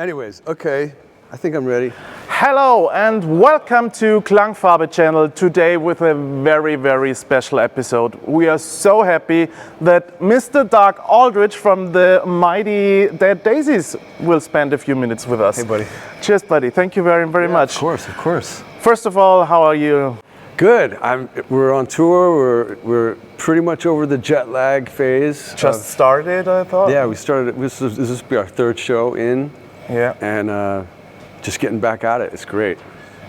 Anyways, okay, I think I'm ready. Hello and welcome to Klangfarbe channel today with a very, very special episode. We are so happy that Mr. Dark Aldrich from the mighty Dead Daisies will spend a few minutes with us. Hey, buddy. Cheers, buddy. Thank you very, very much. Of course. First of all, how are you? Good. We're on tour. We're pretty much over the jet lag phase. Just started, I thought? Yeah, we started. This will be our third show in. Yeah. And just getting back at it. It's great.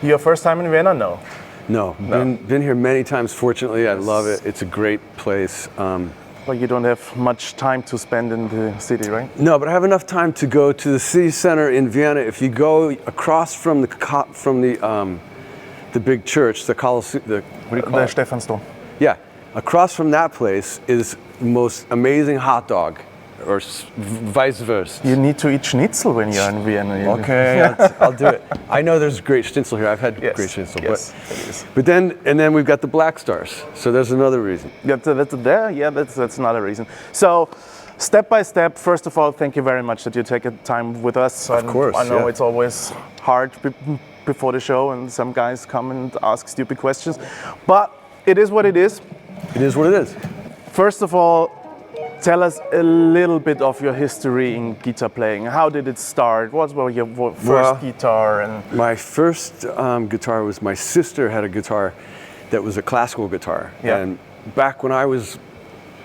Your first time in Vienna? No. No. Been here many times, fortunately. I love it. It's a great place. But you don't have much time to spend in the city, right? No, but I have enough time to go to the city center in Vienna. If you go across from the big church, the Colosseum, what do you call it? The Stephansdom. Yeah, across from that place is the most amazing hot dog, or vice versa. You need to eat schnitzel when you're in Vienna. Okay, I'll do it. I know there's great schnitzel here. I've had great schnitzel. Yes, but then we've got the Blackstars. So there's another reason. That's another reason. So, step by step, first of all, thank you very much that you take time with us. Of course. I know it's always hard before the show and some guys come and ask stupid questions. But it is what it is. It is what it is. First of all, tell us a little bit of your history in guitar playing. How did it start? What was your first guitar? My first guitar was my sister had a guitar that was a classical guitar. Yeah. And back when I was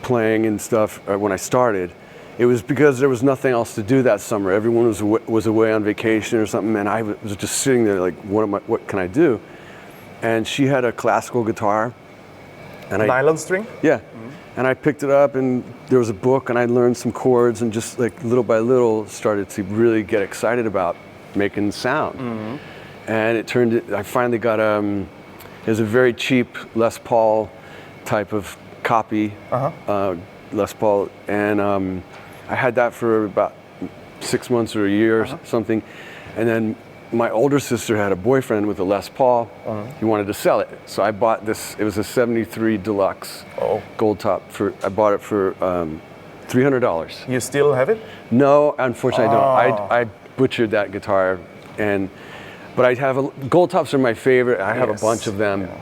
playing and stuff, when I started, it was because there was nothing else to do that summer. Everyone was away on vacation or something, and I was just sitting there like, what can I do? And she had a classical guitar. And nylon string? Yeah. And I picked it up, and there was a book, and I learned some chords, and just like little by little started to really get excited about making sound. And I finally got it was a very cheap Les Paul type of copy, Les Paul, and I had that for about 6 months or a year or something. And then my older sister had a boyfriend with a Les Paul. He wanted to sell it. So I bought this. It was a 73 Deluxe gold top. I bought it for $300. You still have it? No, unfortunately I don't. I butchered that guitar. But I have gold tops are my favorite. I have a bunch of them. Yeah.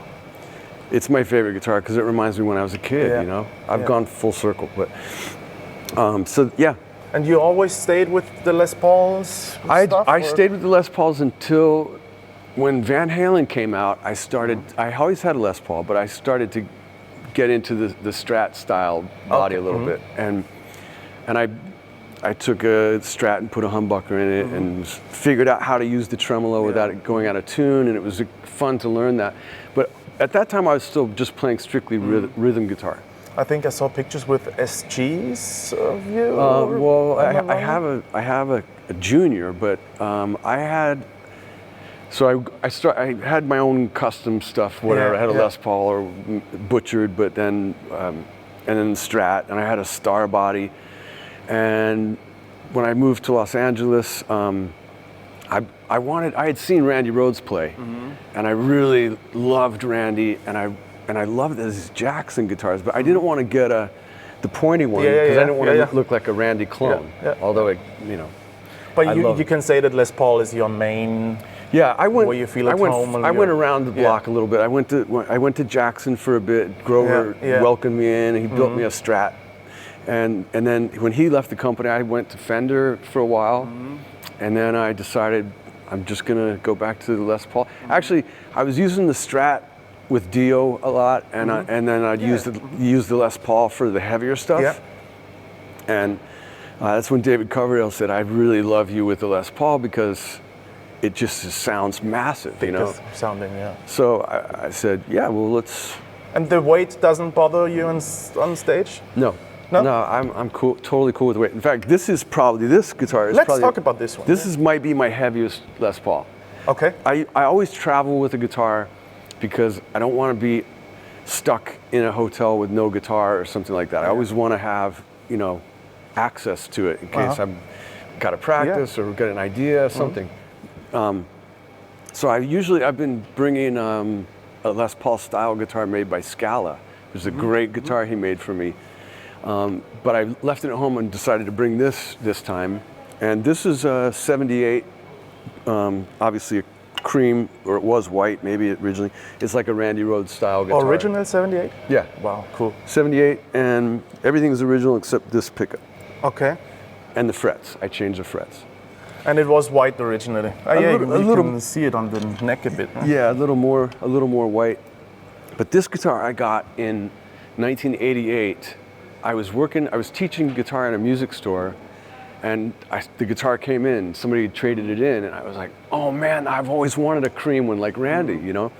It's my favorite guitar because it reminds me when I was a kid, you know? I've gone full circle, but so yeah. And you always stayed with the Les Pauls? I stayed with the Les Pauls until when Van Halen came out. I always had a Les Paul, but I started to get into the Strat style body a little bit. And I took a Strat and put a humbucker in it and figured out how to use the tremolo without it going out of tune, and it was fun to learn that. But at that time I was still just playing strictly rhythm guitar. I think I saw pictures with SGs of you. Well, I have a junior, but I had my own custom stuff. Whatever, I had a Les Paul or butchered, but then and then Strat, and I had a Star body. And when I moved to Los Angeles, I had seen Randy Rhoads play, and I really loved Randy, and I loved his Jackson guitars, but I didn't want to get the pointy one because I didn't want to look like a Randy clone. Although But you can say that Les Paul is your main. Yeah, I went. Where you feel at home. I went around the block a little bit. I went to Jackson for a bit. Grover welcomed me in, and he built me a Strat. And then when he left the company, I went to Fender for a while, and then I decided I'm just gonna go back to the Les Paul. Actually, I was using the Strat with Dio a lot, and then I'd use the Les Paul for the heavier stuff. Yeah. And that's when David Coverdale said, "I really love you with the Les Paul because it just sounds massive, you know." Sounding, yeah. So I said, "Yeah, well, let's." And the weight doesn't bother you on stage? No. No, I'm cool, totally cool with the weight. In fact, this guitar is Let's talk about this one. This might be my heaviest Les Paul. Okay. I always travel with a guitar because I don't want to be stuck in a hotel with no guitar or something like that. I always want to have, access to it in case I've got to practice or get an idea or something. So I've been bringing a Les Paul style guitar made by Scala, which is a great guitar he made for me. But I left it at home and decided to bring this time. And this is a 78, obviously a cream, or it was white maybe originally. It's like a Randy Rhoads style guitar. Original 78? Yeah. Wow, cool. 78, and everything is original except this pickup. Okay. And the frets. I changed the frets. And it was white originally. You can see it on the neck a bit. Huh? Yeah, a little more white. But this guitar I got in 1988. I was teaching guitar in a music store, and the guitar came in. Somebody traded it in, and I was like, "Oh man, I've always wanted a cream one like Randy, you know."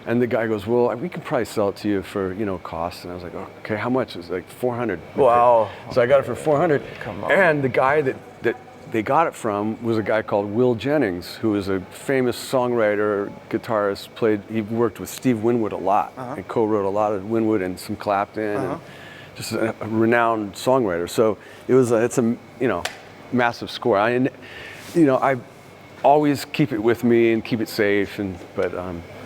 And the guy goes, "Well, we can probably sell it to you for cost." And I was like, oh, "Okay, how much?" It was like $400. Wow. So I got it for $400. Come on. And the guy that they got it from was a guy called Will Jennings, who is a famous songwriter, guitarist. He worked with Steve Winwood a lot and co-wrote a lot of Winwood and some Clapton, and just a renowned songwriter. So it's a massive score. I always keep it with me and keep it safe.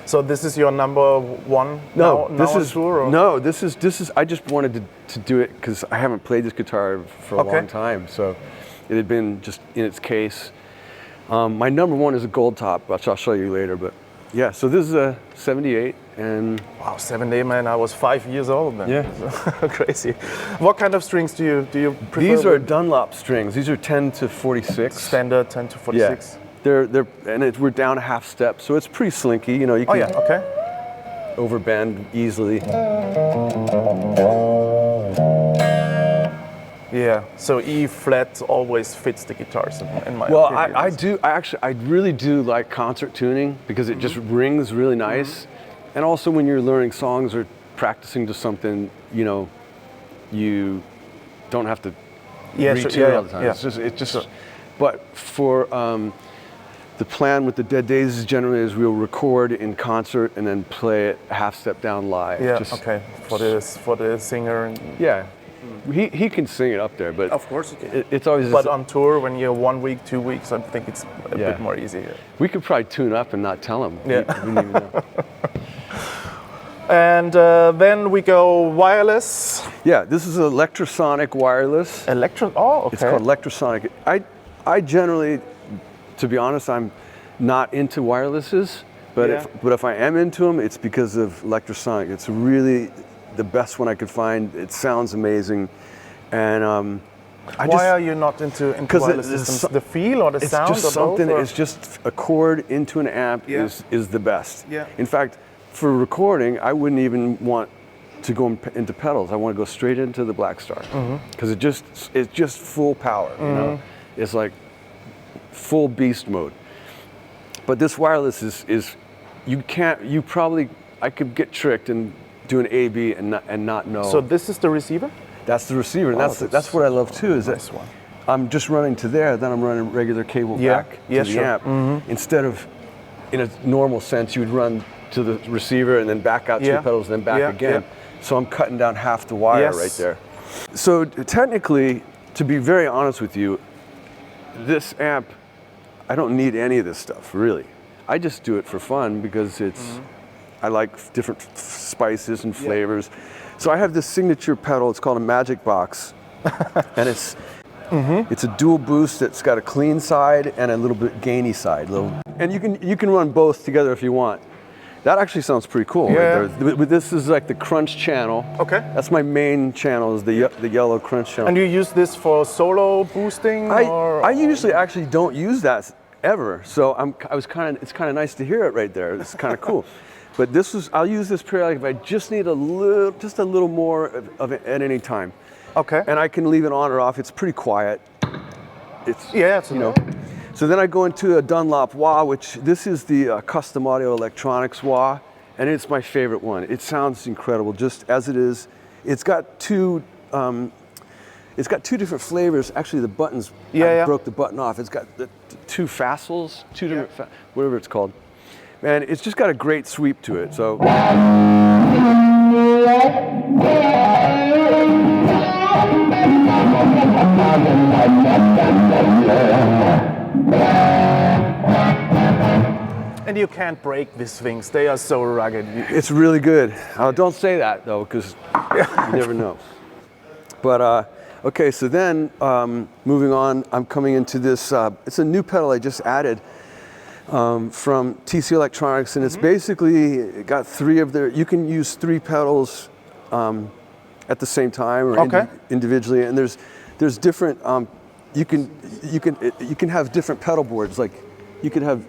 So this is your number one? No, now on tour, or? No. This is. I just wanted to do it because I haven't played this guitar for a long time. So it had been just in its case. My number one is a gold top, which I'll show you later. But yeah, so this is a 78, and wow, 78, man! I was 5 years old then. Yeah, crazy. What kind of strings do you prefer? These are Dunlop strings. These are 10 to 46. Standard 10 to 46. Yeah. We're down a half step, so it's pretty slinky. You can overbend easily. Yeah. So E flat always fits the guitars in my opinion. I really do like concert tuning because it just rings really nice, and also when you're learning songs or practicing to something, you don't have to retune all the time. Yeah. It's just. But for the plan with the Dead Daisies generally is we'll record in concert and then play it half step down live. Yeah. For the singer. Yeah. He can sing it up there, but of course he can. It's always. But on tour, when you're 1 week, 2 weeks, I think it's a bit more easy. We could probably tune up and not tell him. Yeah. We didn't even know. And then we go wireless. Yeah, this is electrosonic wireless. Oh, okay. It's called electrosonic. I generally, to be honest, I'm not into wirelesses, but if I am into them, it's because of electrosonic. It's really the best one I could find. It sounds amazing, and why are you not into wireless systems? The feel or the sound? It's just something. Both, it's just a cord into an amp is the best. Yeah. In fact, for recording, I wouldn't even want to go into pedals. I want to go straight into the Blackstar because it's just full power. It's like full beast mode. But this wireless is I could get tricked and do an A/B and not know. So this is the receiver? That's the receiver, and that's what I love too. Is nice that one. I'm just running to there, then I'm running regular cable back to the amp. Instead of, in a normal sense, you would run to the receiver and then back out to the pedals and then back again. So I'm cutting down half the wire right there. So technically, to be very honest with you, this amp, I don't need any of this stuff, really. I just do it for fun because I like different spices and flavors. So I have this signature pedal, it's called a Magic Box. And it's a dual boost that's got a clean side and a little bit gainy side. And you can run both together if you want. That actually sounds pretty cool right there. But this is like the crunch channel. Okay. That's my main channel, is the yellow crunch channel. And you use this for solo boosting? I usually actually don't use that ever. So it's kind of nice to hear it right there. It's kind of cool. But I'll use this periodically if I just need a little more of it at any time. Okay. And I can leave it on or off. It's pretty quiet. It's So then I go into a Dunlop wah, which this is the custom audio electronics wah, and it's my favorite one. It sounds incredible just as it is. It's got two different flavors. Actually, the buttons, I broke the button off. It's got the two facels, two different, whatever it's called. And it's just got a great sweep to it. So. And you can't break these things. They are so rugged. It's really good. Don't say that though, because you never know. But Okay, so then moving on, I'm coming into this. It's a new pedal I just added from TC Electronics, and it's basically got three of their. You can use three pedals at the same time or individually, and there's different. You can have different pedal boards. Like you could have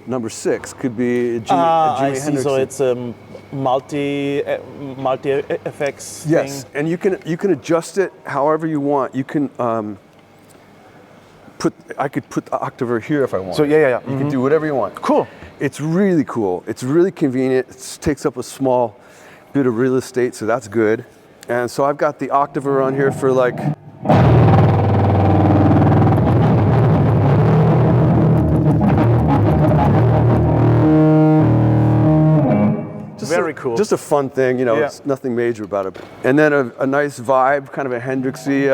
number 6 could be a Jimi Hendrix. So it's a multi effects thing. Yes, and you can adjust it however you want. You can I could put the octaver here if I want. So yeah. You can do whatever you want. Cool. It's really cool. It's really convenient. It takes up a small bit of real estate, so that's good. And so I've got the octaver on here for like. Very cool. Just a fun thing, you know, it's nothing major about it. And then a nice vibe, kind of a Hendrixy.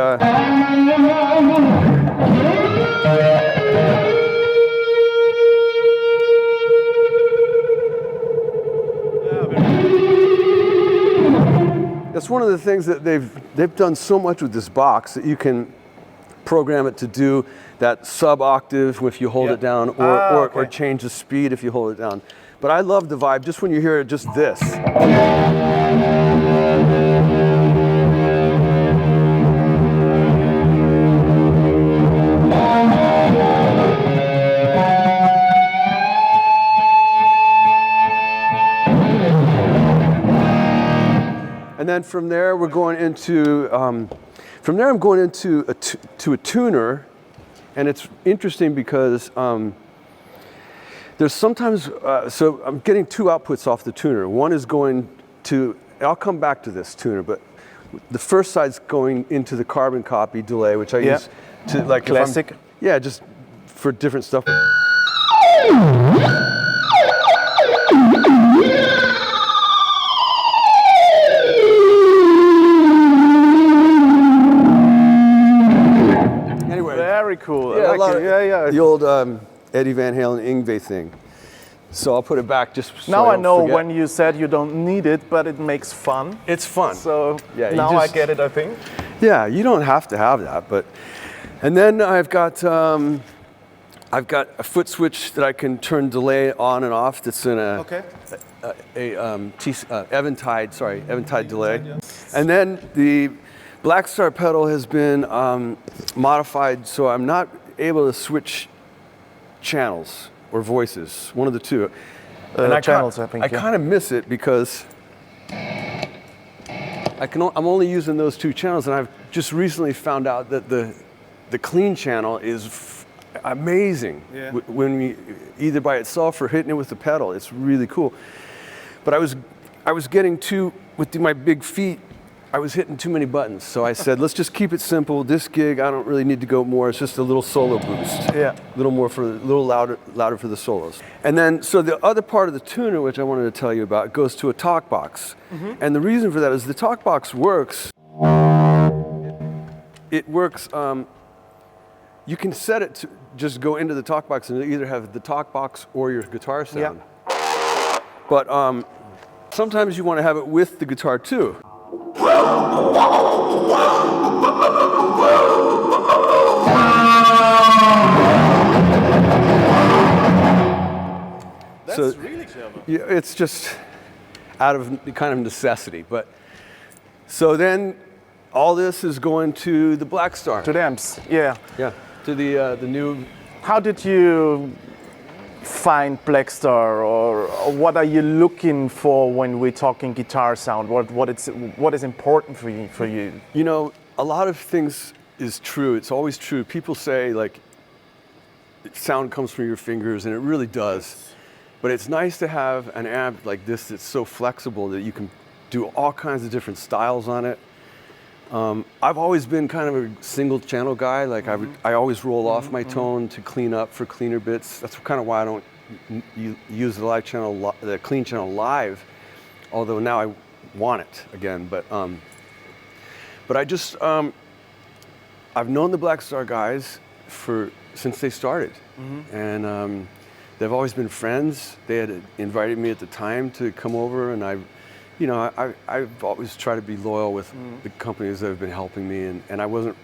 That's one of the things that they've done so much with this box that you can program it to do that sub octave if you hold it down, or change the speed if you hold it down. But I love the vibe just when you hear it, just this. And then from there we're going into, from there I'm going into a tuner, and it's interesting because there's sometimes, so I'm getting 2 outputs off the tuner. One is going to, I'll come back to this tuner, but the first side's going into the carbon copy delay, which I use to like classic. Yeah, just for different stuff. Anyway, very cool. Yeah, I like it. Yeah. The old Eddie Van Halen Yngwie thing. So I'll put it back just so now I know forget. when you said you don't need it, but it makes fun. It's fun. So yeah, now I get it, I think. Yeah, you don't have to have that, but and then I've got a foot switch that I can turn delay on and off. That's in a Eventide delay, and then the Blackstar pedal has been modified so I'm not able to switch channels or voices, one of the two. And channels, I think. I kind of miss it because I'm only using those 2 channels, and I've just recently found out that the clean channel is amazing when we either by itself or hitting it with the pedal. It's really cool. But I was getting with my big feet. I was hitting too many buttons, so I said, let's just keep it simple. This gig, I don't really need to go more. It's just a little solo boost. Yeah. A little louder for the solos. And then, so the other part of the tuner, which I wanted to tell you about, goes to a talk box. And the reason for that is the talk box works. It works. You can set it to just go into the talk box and either have the talk box or your guitar sound. Yeah. But sometimes you want to have it with the guitar too. That's really clever. Yeah, it's just out of kind of necessity. But so then all this is going to the Blackstar. To the amps, yeah. Yeah, to the new. How did you find Blackstar, or what are you looking for when we're talking guitar sound? What is important for you? You know, a lot of things is true. It's always true. People say like sound comes from your fingers, and it really does. But it's nice to have an amp like this that's so flexible that you can do all kinds of different styles on it. I've always been kind of a single channel guy. Like I always roll off my tone to clean up for cleaner bits. That's kind of why I don't use the live channel, the clean channel live. Although now I want it again. But I just I've known the Blackstar guys since they started, and they've always been friends. They had invited me at the time to come over, and you know, I've always tried to be loyal with the companies that have been helping me, and I wasn't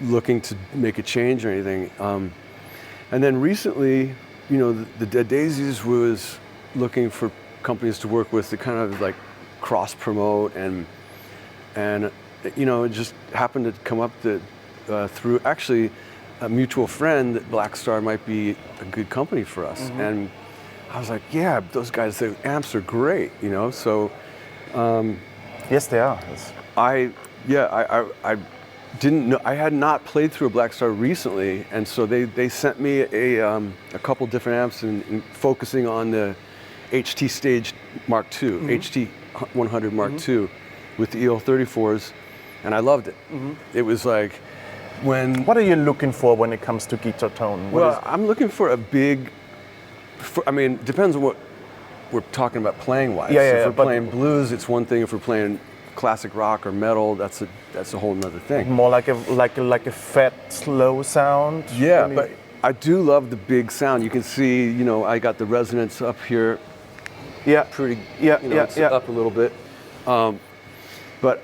looking to make a change or anything. And then recently, you know, the Dead Daisies was looking for companies to work with to kind of like cross promote, and you know, it just happened to come up that through actually a mutual friend that Blackstar might be a good company for us. And I was like, yeah, those guys, the amps are great, you know. So Yes, they are. I didn't know, I had not played through a Blackstar recently, and so they sent me a couple different amps and focusing on the HT Stage Mark II, HT 100 Mark II with the EL34s, and I loved it. It was like when... What are you looking for when it comes to guitar tone? Well, I'm looking for a big, I mean, depends on what we're talking about playing wise. If we're playing blues, it's one thing. If we're playing classic rock or metal, that's a whole nother thing. More like a fat, slow sound. Yeah, but I do love the big sound. You can see, you know, I got the resonance up here. Yeah, pretty. Yeah, you know, it's up a little bit. But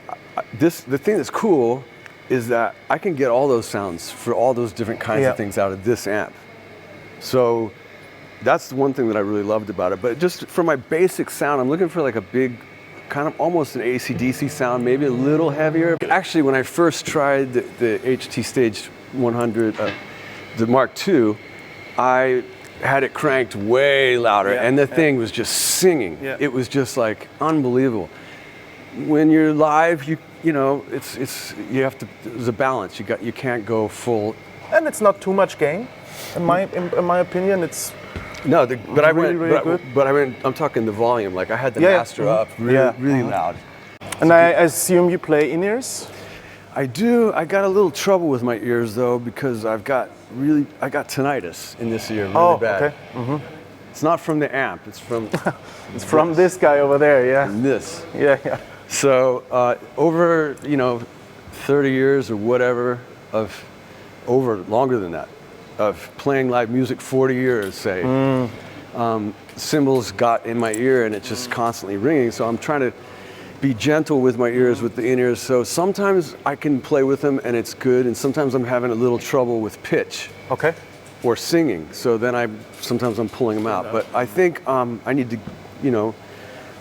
the thing that's cool is that I can get all those sounds for all those different kinds of things out of this amp. So that's the one thing that I really loved about it. But just for my basic sound, I'm looking for like a big, kind of almost an AC/DC sound, maybe a little heavier. Actually, when I first tried the HT Stage 100, the Mark II, I had it cranked way louder, and the thing was just singing. It was just like unbelievable. When you're live, you know, you have to. There's a balance. You can't go full. And it's not too much gain, in my opinion. It's no, but really good. But I'm talking the volume. Like I had the master up really loud. And I assume you play in-ears? I do. I got a little trouble with my ears though, because I got tinnitus in this ear really bad. Okay. It's not from the amp. It's from it's from this guy over there. Yeah. From this. Yeah. So over 30 years or whatever longer than that, of playing live music, 40 years say, cymbals got in my ear and it's just constantly ringing. So I'm trying to be gentle with my ears, with the in-ears. So sometimes I can play with them and it's good, and sometimes I'm having a little trouble with pitch. Okay. Or singing. So then sometimes I'm pulling them out. But I think I need to,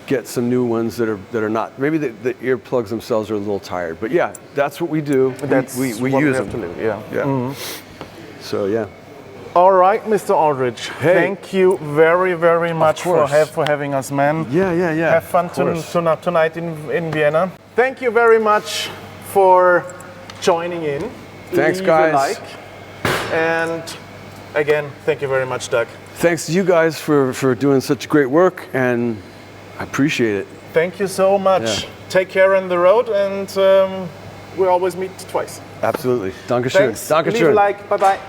get some new ones that are not. Maybe the earplugs themselves are a little tired. But yeah, that's what we do. We use them. Yeah. So yeah. All right, Mr. Aldrich. Hey. Thank you very, very much for having us, man. Yeah. Have fun tonight in Vienna. Thank you very much for joining in. Thanks, Leave guys. a like. And again, thank you very much, Doug. Thanks to you guys for doing such great work, and I appreciate it. Thank you so much. Yeah. Take care on the road, and we always meet twice. Absolutely. Dankeschön. Thanks. Leave a like. Bye-bye.